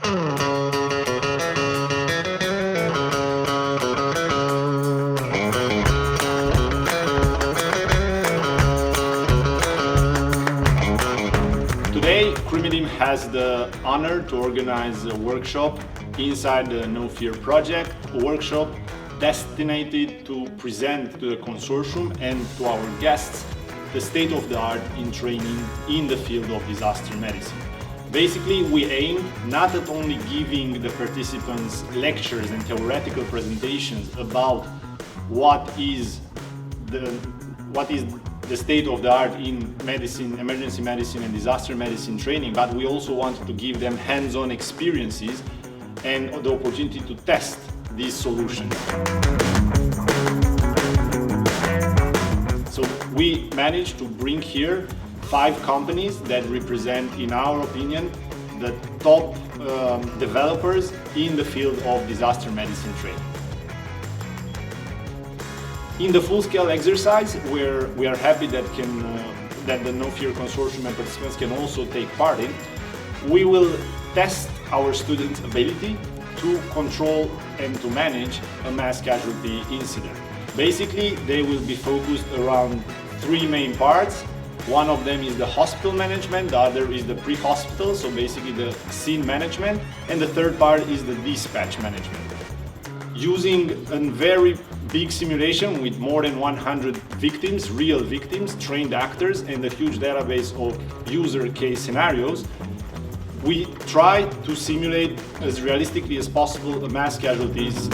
Today, Crimidim has the honor to organize a workshop inside the No Fear project, a workshop destined to present to the consortium and to our guests the state of the art in training in the field of disaster medicine. Basically, we aim not at only giving the participants lectures and theoretical presentations about what is the state of the art in medicine, emergency medicine and disaster medicine training, but we also want to give them hands-on experiences and the opportunity to test these solutions. So we managed to bring here 5 companies that represent, in our opinion, the top developers in the field of disaster medicine training. In the full-scale exercise, where we are happy that the No Fear Consortium and participants can also take part in, we will test our students' ability to control and to manage a mass casualty incident. Basically, they will be focused around 3 main parts. One of them is the hospital management, the other is the pre-hospital, so basically the scene management, and the third part is the dispatch management. Using a very big simulation with more than 100 victims, real victims, trained actors, and a huge database of user case scenarios, we try to simulate as realistically as possible the mass casualties